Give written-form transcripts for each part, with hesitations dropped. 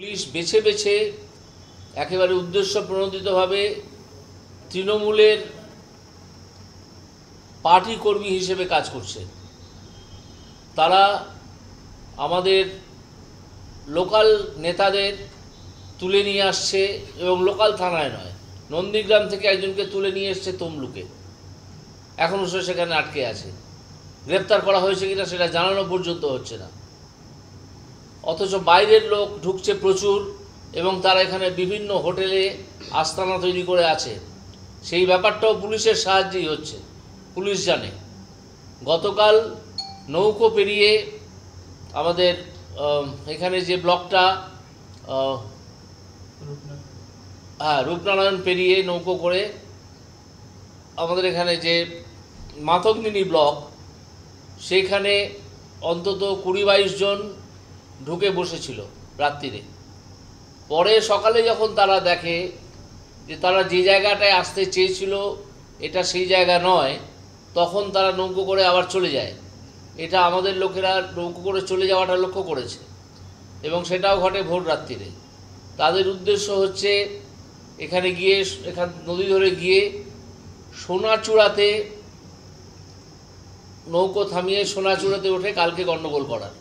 Police বেছে বেছে একেবারে উদ্দেশ্য প্রণোদিতভাবে তৃণমূলের পার্টি কর্মী হিসেবে কাজ করছে। তারা আমাদের লোকাল নেতাদের তুলে নিয়ে আসছে এবং লোকাল থানায় নয়, নন্দীগ্রাম থেকে একজনকে তুলে নিয়ে এসছে তমলুকে, এখনও সে সেখানে আটকে আছে। গ্রেপ্তার করা হয়েছে কিনা সেটা জানানো পর্যন্ত হচ্ছে না, অথচ বাইরের লোক ঢুকছে প্রচুর এবং তারা এখানে বিভিন্ন হোটেলে আস্তানা তৈরি করে আছে। সেই ব্যাপারটাও পুলিশের সাহায্যেই হচ্ছে, পুলিশ জানে। গতকাল নৌকো পেরিয়ে আমাদের এখানে যে ব্লকটা রূপনারায়ণ পেরিয়ে নৌকো করে আমাদের এখানে যে মাতঙ্গিনী ব্লক, সেইখানে অন্তত 20-22 জন ঢুকে বসেছিল রাত্রিরে। পরে সকালে যখন তারা দেখে যে তারা যে জায়গাটায় আসতে চেয়েছিল এটা সেই জায়গা নয়, তখন তারা নৌকো করে আবার চলে যায়। এটা আমাদের লোকেরা নৌকো করে চলে যাওয়াটা লক্ষ্য করেছে এবং সেটাও ঘটে ভোর রাত্রিরে। তাদের উদ্দেশ্য হচ্ছে এখানে গিয়ে, এখান নদী ধরে গিয়ে সোনাচূড়াতে নৌকো থামিয়ে সোনাচূড়াতে ওঠে কালকে গণ্ডগোল করার।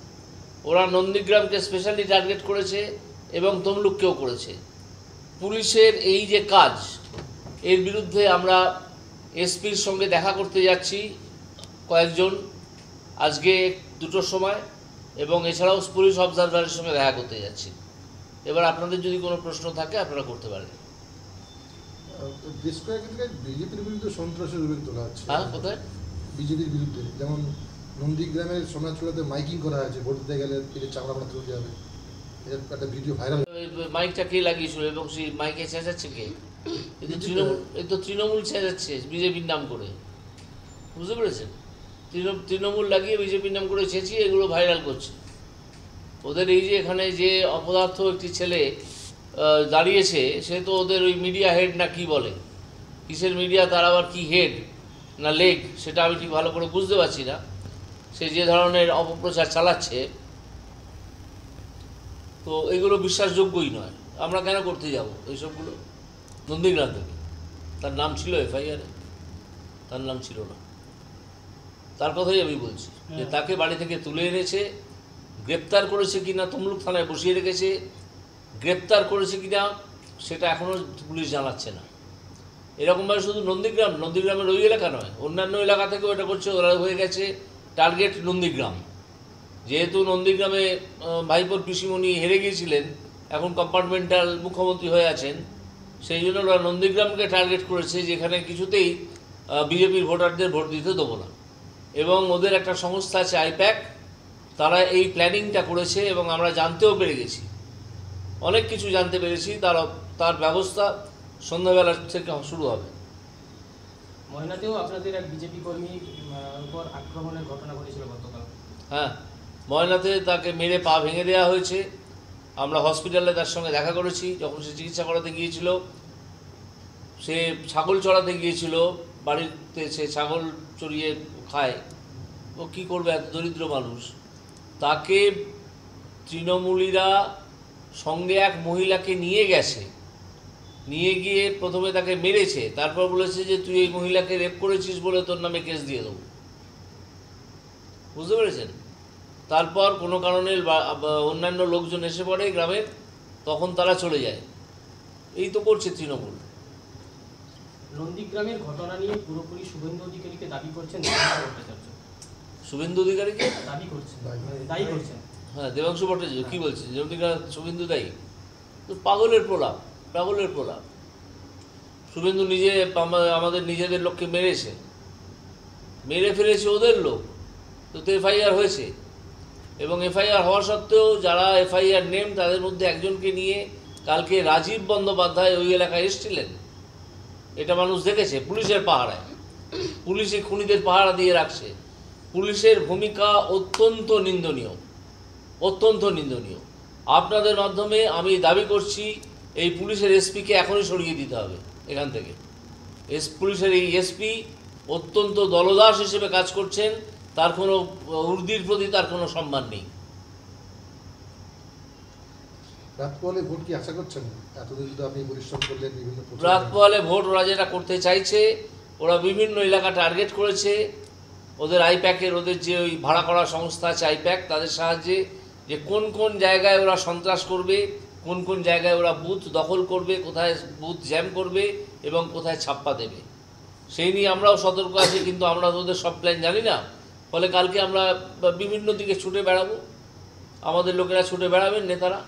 ওরা নন্দীগ্রামকে স্পেশালি টার্গেট করেছে এবং তমলুককেও করেছে। পুলিশের এই যে কাজ, এর বিরুদ্ধে আমরা এসপির সঙ্গে দেখা করতে যাচ্ছি কয়েকজন আজকে 2টোর সময়, এবং এছাড়াও পুলিশ অবজারভারের সঙ্গে দেখা করতে যাচ্ছি। এবার আপনাদের যদি কোনো প্রশ্ন থাকে আপনারা করতে পারেন। বেশ কয়েক জায়গায় বিজেপির বিরুদ্ধে সন্ত্রাসের অভিযোগ তোলা হচ্ছে। হ্যাঁ, কোথায়? বিজেপির বিরুদ্ধে, যেমন নন্দীগ্রামের সোনাচূড়াতে মাইকিং করা হয়েছে, ভোট দিতে গেলে পেটে চামড়া মারা তুলে যাবে, এর একটা ভিডিও ভাইরাল। মাইকটা কে লাগিয়েছিল এবং সেই মাইকে চেঁচাচ্ছে কে? এই তো তৃণমূল চেঁচাচ্ছে বিজেপির নাম করে, বুঝতে পেরেছেন? তৃণমূল লাগিয়ে বিজেপির নাম করে চেঁচিয়ে এগুলো ভাইরাল করছে। ওদের এই যে এখানে যে অপদার্থ একটি ছেলে দাঁড়িয়েছে, সে তো ওদের ওই মিডিয়া হেড না কি বলে, কিসের মিডিয়া, তার আবার কি হেড না লেগ সেটা আমি ঠিক ভালো করে বুঝতে পারছি না। সে যে ধরনের অপপ্রচার চালাচ্ছে, তো এগুলো বিশ্বাসযোগ্যই নয়। আমরা কেন করতে যাব এইসবগুলো? নন্দীগ্রাম থেকে তার নাম ছিল এফআইআরে, তার নাম ছিল না। তার কথাই আমি বলছি যে তাকে বাড়ি থেকে তুলে এনেছে, গ্রেপ্তার করেছে কিনা তমলুক থানায় বসিয়ে রেখেছে, গ্রেপ্তার করেছে কিনা সেটা এখনও পুলিশ জানাচ্ছে না। এরকমভাবে শুধু নন্দীগ্রামের ওই এলাকা নয়, অন্যান্য এলাকা থেকেও এটা করছে। ওরা হয়ে গেছে টার্গেট নন্দীগ্রাম। যেহেতু নন্দীগ্রামে ভাইপোর পিসিমণি হেরে গিয়েছিলেন, এখন কম্পার্টমেন্টাল মুখ্যমন্ত্রী হয়ে আছেন, সেই জন্য ওরা নন্দীগ্রামকে টার্গেট করেছে, যেখানে কিছুতেই বিজেপির ভোটারদের ভোট দিতে দেবো না। এবং ওদের একটা সংস্থা আছে আইপ্যাক, তারা এই প্ল্যানিংটা করেছে এবং আমরা জানতেও পেরে গেছি, অনেক কিছু জানতে পেরেছি। তার ব্যবস্থা সন্ধ্যাবেলা থেকে শুরু হবে। ময়নাতেও আপনাদের এক বিজেপি কর্মীর উপর আক্রমণের ঘটনা ঘটেছিল গতকাল। হ্যাঁ, ময়নাতে তাকে মেরে পা ভেঙে দেওয়া হয়েছে। আমরা হসপিটালে তার সঙ্গে দেখা করেছি। যখন সে চিকিৎসা করাতে গিয়েছিল, সে ছাগল চড়াতে গিয়েছিল, বাড়িতে সে ছাগল চড়িয়ে খায়। ও কী করবে, এত দরিদ্র মানুষ। তাকে তৃণমূলীরা সঙ্গে এক মহিলাকে নিয়ে গেছে, নিয়ে গিয়ে প্রথমে তাকে মেরেছে, তারপর বলেছে যে তুই এই মহিলাকে রেপ করেছিস বলে তোর নামে কেস দিয়ে দেবো, বুঝতে পেরেছেন? তারপর কোনো কারণে অন্যান্য লোকজন এসে পড়ে গ্রামের, তখন তারা চলে যায়। এই তো করছে তৃণমূল। নন্দীগ্রামের ঘটনা নিয়ে পুরোপুরি শুভেন্দু অধিকারীকে দাবি করছেন শুভেন্দু অধিকারীকে দায়ী করছেন। হ্যাঁ, দেবাংশু ভট্টাচার্য কী বলছে? নন্দীগ্রাম শুভেন্দু দায়ী? তো পাগলের প্রলাপ, পাগলের প্রলাপ। শুভেন্দু নিজে আমাদের নিজেদের লোককে মেরে ফেলেছে ওদের লোক, তো এফআইআর হয়েছে। এবং এফআইআর হওয়া সত্ত্বেও যারা এফআইআর নেম, তাদের মধ্যে একজনকে নিয়ে কালকে রাজীব বন্দ্যোপাধ্যায় ওই এলাকায় এসেছিলেন। এটা মানুষ দেখেছে, পুলিশের পাহারায়। পুলিশে খুনিদের পাহারা দিয়ে রাখছে। পুলিশের ভূমিকা অত্যন্ত নিন্দনীয়, অত্যন্ত নিন্দনীয়। আপনাদের মাধ্যমে আমি দাবি করছি, এই পুলিশের এসপিকে এখনই সরিয়ে দিতে হবে এখান থেকে। পুলিশের এই এসপি অত্যন্ত দলদাস হিসেবে কাজ করছেন, তার কোনো উর্দির প্রতি তার কোনো সম্মান নেই। রাত পোহালে ভোট কি আশা করছেন? এতদিন তো আপনি পরিশ্রম করলেন বিভিন্ন রাত পোহালে ভোট ওরা যেটা করতে চাইছে, ওরা বিভিন্ন এলাকা টার্গেট করেছে, ওদের আইপ্যাকের ওদের যে ওই ভাড়া করা সংস্থা আছে আইপ্যাক, তাদের সাহায্যে যে কোন কোন জায়গায় ওরা সন্ত্রাস করবে, কোন কোন জায়গায় ওরা বুথ দখল করবে, কোথায় বুথ জ্যাম করবে এবং কোথায় ছাপ্পা দেবে, সেই নিয়ে আমরাও সতর্ক আছি। কিন্তু আমরা তো ওদের সব প্ল্যান জানি না, ফলে কালকে আমরা বিভিন্ন দিকে ছুটে বেড়াবো, আমাদের লোকেরা ছুটে বেড়াবেন, নেতারা।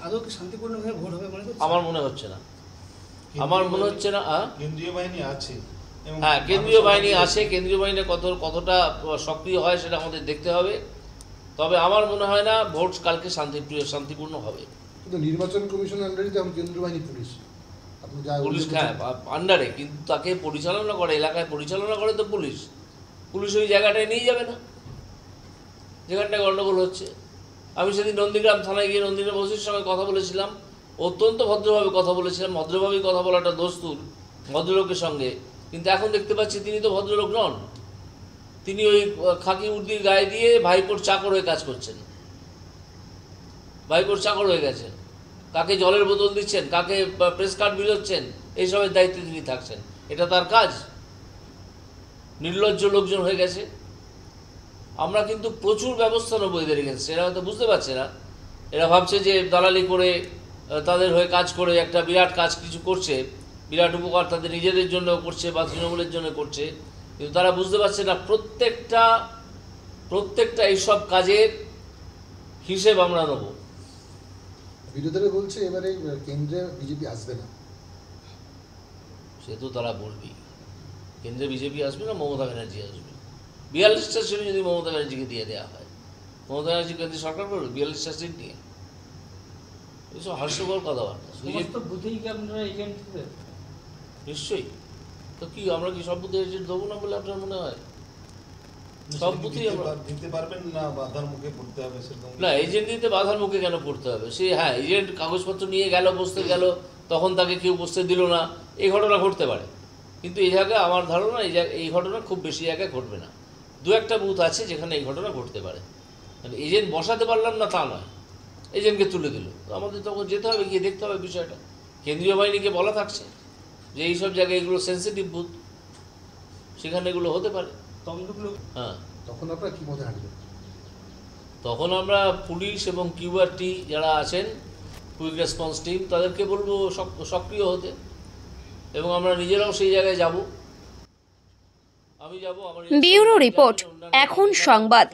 আদৌ কি শান্তিপূর্ণভাবে ভোট হবে মনে করছেন? আমার মনে হচ্ছে না, আমার মনে হচ্ছে না। কেন্দ্রীয় বাহিনী আছে, হ্যাঁ, কেন্দ্রীয় বাহিনী আছে, কেন্দ্রীয় বাহিনী কতটা সক্রিয় হয় সেটা আমাদের দেখতে হবে। তবে আমার মনে হয় না ভোট কালকে শান্তিপূর্ণ হবে। কিন্তু নির্বাচন কমিশনের আন্ডারে তো কেন্দ্রীয় বাহিনী পুলিশ, আপনি যা পুলিশ হ্যাঁ আন্ডারে, কিন্তু তাকে পরিচালনা করে, এলাকায় পরিচালনা করে তো পুলিশ। পুলিশ ওই জায়গাটায় নিয়ে যাবে না যেখানটায় গণ্ডগোল হচ্ছে। আমি সেদিন নন্দীগ্রাম থানায় গিয়ে নন্দীগ্রাম ওসির সঙ্গে কথা বলেছিলাম, অত্যন্ত ভদ্রভাবে কথা বলেছিলাম। ভদ্রভাবেই কথা বলাটা দস্তুর ভদ্রলোকের সঙ্গে, কিন্তু এখন দেখতে পাচ্ছি তিনি তো ভদ্রলোক নন, তিনি ওই খাকি উর্দির গায়ে দিয়ে ভাইপোর চাকর হয়ে কাজ করছেন, ভাইপোর চাকর হয়ে গেছেন। কাকে জলের বোতল দিচ্ছেন, কাকে প্রেস কার্ড বিলোচ্ছেন, এইসবের দায়িত্বে তিনি থাকছেন। এটা তার কাজ? নির্লজ্জ লোকজন হয়ে গেছে। আমরা কিন্তু প্রচুর ব্যবস্থা নেবো এদের ক্ষেত্রে, এরা হয়তো বুঝতে পারছে না। এরা ভাবছে যে দালালি করে তাদের হয়ে কাজ করে একটা বিরাট কাজ কিছু করছে, বিরাট উপকার তাদের নিজেদের জন্য করছে বা তৃণমূলের জন্য করছে, কিন্তু তারা বুঝতে পারছে না প্রত্যেকটা এইসব কাজের হিসেব আমরা নেব। বিরোধীরা বলছে এবারে কেন্দ্রে বিজেপি আসবে না। সে তো তারা বলবেই, কেন্দ্রে বিজেপি আসবে না, মমতা ব্যানার্জি আসবে। 42টা সিট যদি মমতা ব্যানার্জিকে দিয়ে দেওয়া হয়, মমতা ব্যানার্জি কেন্দ্রে সরকার করবে 42টা সিট নিয়ে? এসব হাস্যকর কথাবার্তা। সমস্ত বুথেই কি আপনারা এজেন্ট দেবেন? নিশ্চয়ই। তো কি আমরা কি সব বুথে এজেন্ট দেবো না বলে আপনার মনে হয়? সব বুথেই আমরা দিতে পারবেন না, বাধার মুখে পড়তে হবে সেরকম না, এজেন্ট দিতে বাধার মুখে কেন পড়তে হবে? সে হ্যাঁ, এজেন্ট কাগজপত্র নিয়ে গেল, বসতে গেল, তখন তাকে কেউ বসতে দিল না, এই ঘটনা ঘটতে পারে। কিন্তু এই জায়গায় আমার ধারণা এই ঘটনা খুব বেশি জায়গায় ঘটবে না। দু একটা বুথ আছে যেখানে এই ঘটনা ঘটতে পারে। মানে এজেন্ট বসাতে পারলাম না তা নয়, এজেন্টকে তুলে দিল, তো আমাদের তখন যেতে হবে, গিয়ে দেখতে হবে বিষয়টা। কেন্দ্রীয় বাহিনীকে বলা থাকছে যে এইসব জায়গায় এগুলো সেন্সিটিভ বুথ, সেখানে এগুলো হতে পারে। তমলুকগুলো হ্যাঁ, তখন আপনারা কি মতে হাঁটবেন? তখন আমরা পুলিশ এবং কিউআরটি যারা আছেন, কুইক রেসপন্স টিম, তাদেরকে বলবো সক্রিয় হতে, এবং আমরা নিজেরাও সেই জায়গায় যাব। আমি যাব। ব্যুরো রিপোর্ট, এখন সংবাদ।